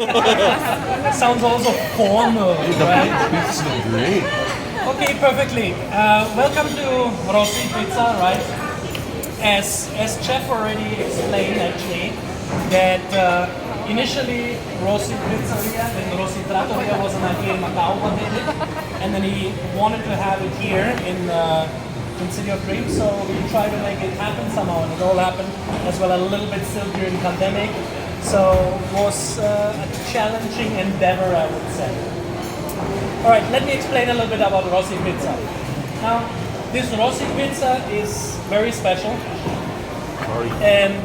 Sounds also formal, right? Pizza great. Okay, perfectly. Welcome to Rossi Pizza, right? As Chef already explained, actually, that initially Rossi Pizzeria and Rossi Trattoria was an idea in Macau, and then he wanted to have it here in City of Dreams, so we tried to make it happen somehow, and it all happened as well a little bit still during pandemic. So it was a challenging endeavor, I would say. All right, let me explain a little bit about Rossi Pizza. Now, this Rossi Pizza is very special, and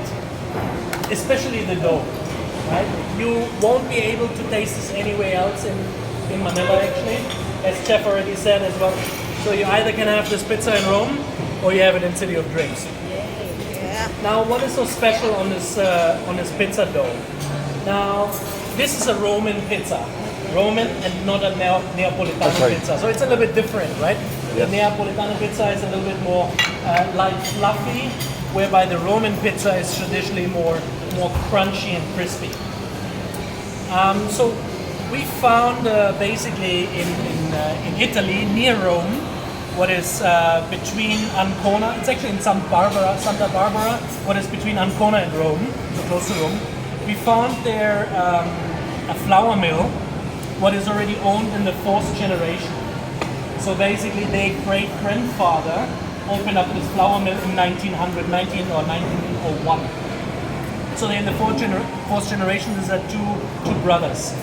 especially the dough, right? You won't be able to taste this anywhere else in Manila, actually, as Chef already said as well. So you either can have this pizza in Rome, or you have it in City of Dreams. Yeah. Now, what is so special on this pizza dough? Now, this is a Roman pizza, Roman and not a Neapolitano right. pizza. So it's a little bit different, right? Yes. The Neapolitano pizza is a little bit more light, fluffy, whereby the Roman pizza is traditionally more crunchy and crispy. So we found basically in Italy, near Rome, what is between Ancona, it's actually in Santa Barbara, what is between Ancona and Rome, so close to Rome. We found there a flour mill, what is already owned in the fourth generation. So basically their great-grandfather opened up this flour mill in 1901. So they're in the fourth generation, these are two brothers.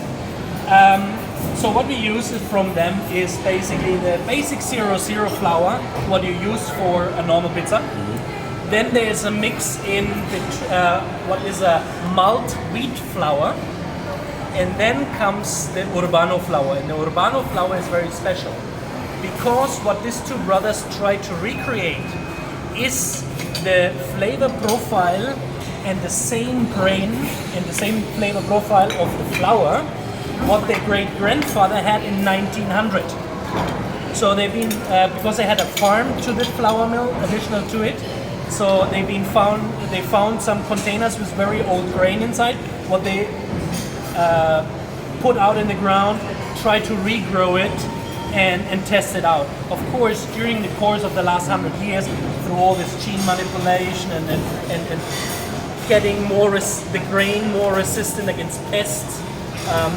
So what we use from them is basically the basic 00 flour, what you use for a normal pizza. Then there's a mix in what is a malt wheat flour, and then comes the Urbano flour. And the Urbano flour is very special because what these two brothers try to recreate is the flavor profile and the same grain and the same flavor profile of the flour what their great-grandfather had in 1900. So they've been, because they had a farm to the flour mill, additional to it, so they found some containers with very old grain inside, what they put out in the ground, try to regrow it and test it out. Of course, during the course of the last 100 years, through all this gene manipulation and getting the grain more resistant against pests,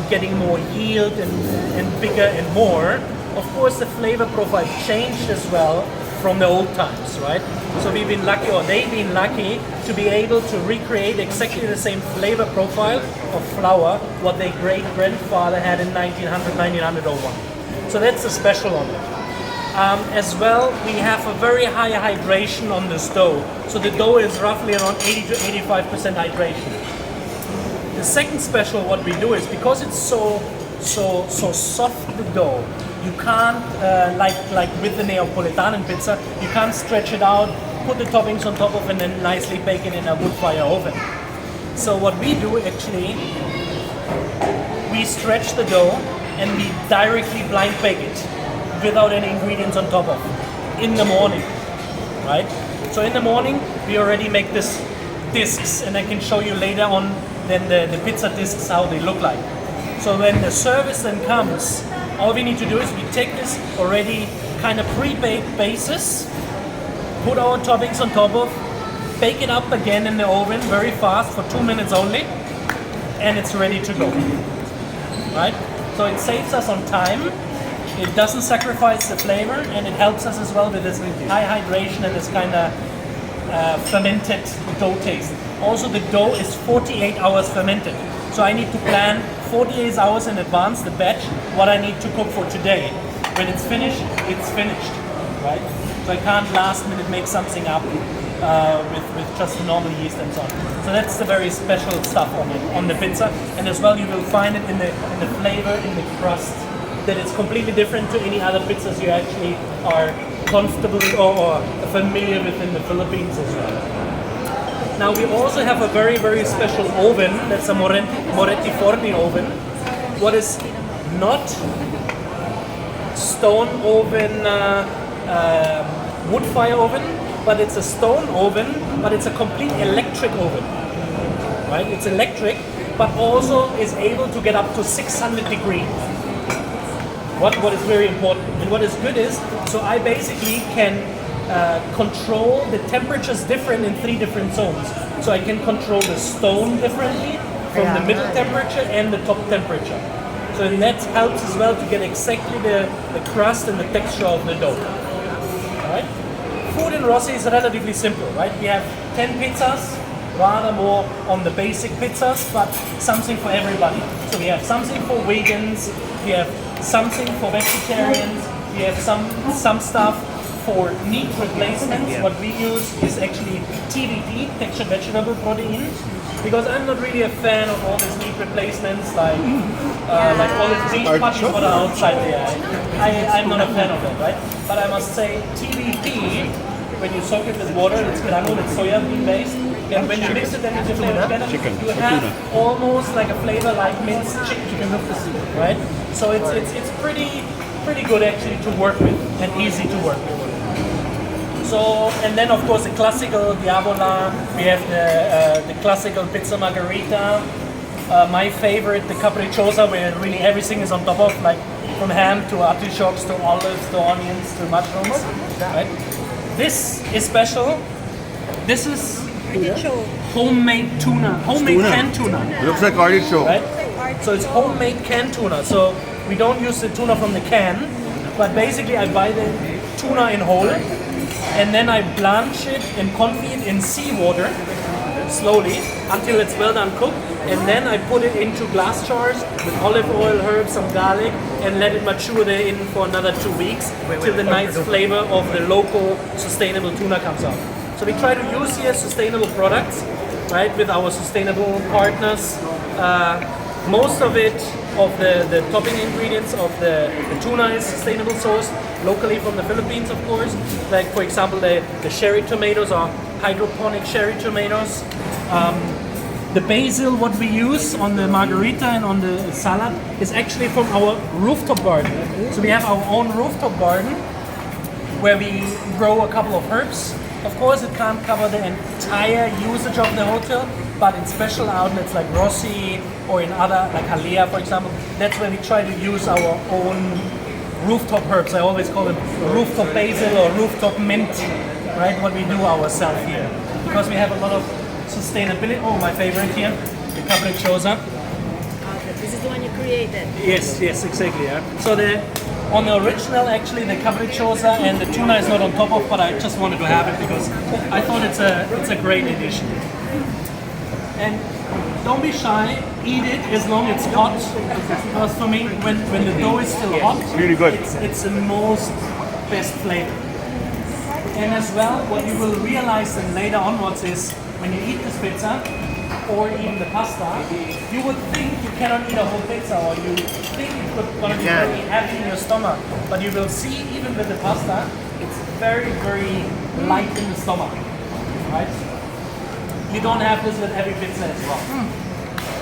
getting more yield and bigger and more. Of course, the flavor profile changed as well from the old times, right? So we've been lucky, or they've been lucky, to be able to recreate exactly the same flavor profile of flour what their great-grandfather had in 1901. So that's the special on it. As well, we have a very high hydration on this dough. So the dough is roughly around 80 to 85% hydration. The second special what we do is because it's so soft, the dough, you can't like with the Neapolitan pizza, you can't stretch it out, put the toppings on top of it, and then nicely bake it in a wood fire oven. So what we do actually, we stretch the dough and we directly blind bake it without any ingredients on top of in the morning, right? So in the morning we already make this discs, and I can show you later on then the pizza discs how they look like. So when the service then comes, all we need to do is we take this already kind of pre-baked basis, put our toppings on top of, bake it up again in the oven very fast for 2 minutes only, and it's ready to go, right? So it saves us on time, it doesn't sacrifice the flavor, and it helps us as well with this high hydration and this kind of fermented dough taste. Also, the dough is 48 hours fermented. So I need to plan 48 hours in advance the batch, what I need to cook for today. When it's finished, right? So I can't last minute make something up with just normal yeast and so on. So that's the very special stuff on the pizza. And as well, you will find it in the flavor, in the crust, that it's completely different to any other pizzas you actually are comfortable or familiar with in the Philippines as well. Now we also have a very, very special oven, that's a Moretti Forni oven, what is not stone oven, wood fire oven, but it's a stone oven, but it's a complete electric oven, right? It's electric, but also is able to get up to 600 degrees. What is very important. And what is good is, so I basically can control the temperatures different in 3 different zones. So I can control the stone differently from the middle temperature and the top temperature. So that helps as well to get exactly the crust and the texture of the dough. Right? Food in Rossi is relatively simple, right? We have 10 pizzas, rather more on the basic pizzas, but something for everybody. So we have something for vegans, we have something for vegetarians, we have some stuff for meat replacements. What we use is actually TVP, textured vegetable protein, because I'm not really a fan of all these meat replacements like all this beef patty for the outside there. I'm not a fan of that, right? But I must say TVP, when you soak it with water, it's granule, it's soya bean based, and when you mix it then into flavor together, you have almost like a flavor like minced chicken, right? So it's pretty good actually to work with and easy to work with. So, and then of course the classical Diavola, we have the classical pizza margherita, my favorite, the capricciosa, where really everything is on top of, like from ham to artichokes to olives to onions to mushrooms, right? This is special. This is homemade tuna, homemade canned tuna. It looks like artichoke. Right? So it's homemade canned tuna. So we don't use the tuna from the can, but basically I buy the tuna in whole, and then I blanch it and confit in seawater slowly until it's well done cooked, and then I put it into glass jars with olive oil, herbs, some garlic, and let it mature there in for another 2 weeks till the nice flavor of the local sustainable tuna comes out. So we try to use here sustainable products, right, with our sustainable partners. Most of it, of the topping ingredients of the tuna is sustainable sourced locally from the Philippines, of course. Like for example, the cherry tomatoes are hydroponic cherry tomatoes. The basil, what we use on the margarita and on the salad, is actually from our rooftop garden. So we have our own rooftop garden where we grow a couple of herbs. Of course, it can't cover the entire usage of the hotel, but in special outlets like Rossi or in other, like Halia, for example, that's where we try to use our own rooftop herbs. I always call them rooftop basil or rooftop mint, right? What we do ourselves here. Because we have a lot of sustainability. Oh, my favorite here, the capricciosa. Okay, this is the one you created. Yes, exactly. Yeah. So on the original, actually, the capricciosa and the tuna is not on top of, but I just wanted to have it because I thought it's a great addition. And don't be shy, eat it as long as it's hot. Because for me, when the dough is still hot, really good. It's the most best flavor. And as well, what you will realize then later onwards is when you eat this pizza or even the pasta, you would think you cannot eat a whole pizza, or you think it's going to be very heavy in your stomach. But you will see, even with the pasta, it's very, very light in the stomach, right? You don't have this with every pizza as well.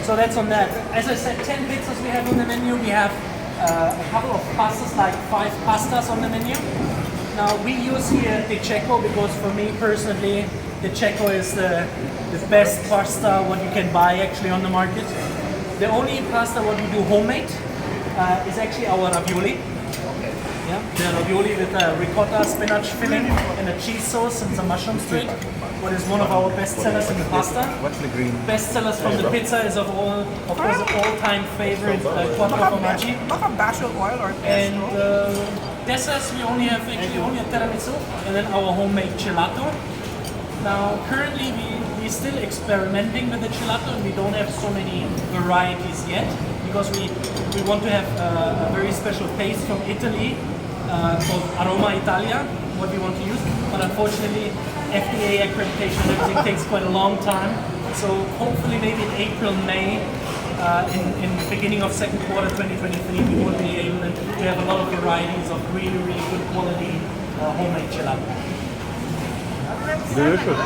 So that's on that. As I said, 10 pizzas we have on the menu. We have a couple of pastas, like 5 pastas on the menu. Now we use here the Checo because for me personally, the Checo is the best pasta what you can buy actually on the market. The only pasta what we do homemade is actually our ravioli. Yeah, the ravioli with a ricotta spinach filling and a cheese sauce and some mushrooms to it. What is one of our best sellers in the pasta. What's the green? Best sellers from the pizza is of course the all-time favorite quattro formaggi. Basil oil or And desserts we only have tiramisu and then our homemade gelato. Now currently we're still experimenting with the gelato and we don't have so many varieties yet because we want to have a very special paste from Italy called Aroma Italia, what we want to use, but unfortunately FDA accreditation and everything takes quite a long time. So hopefully maybe in April, May, in the beginning of second quarter 2023, we will be able to have a lot of varieties of really, really good quality homemade gelato. Delicious.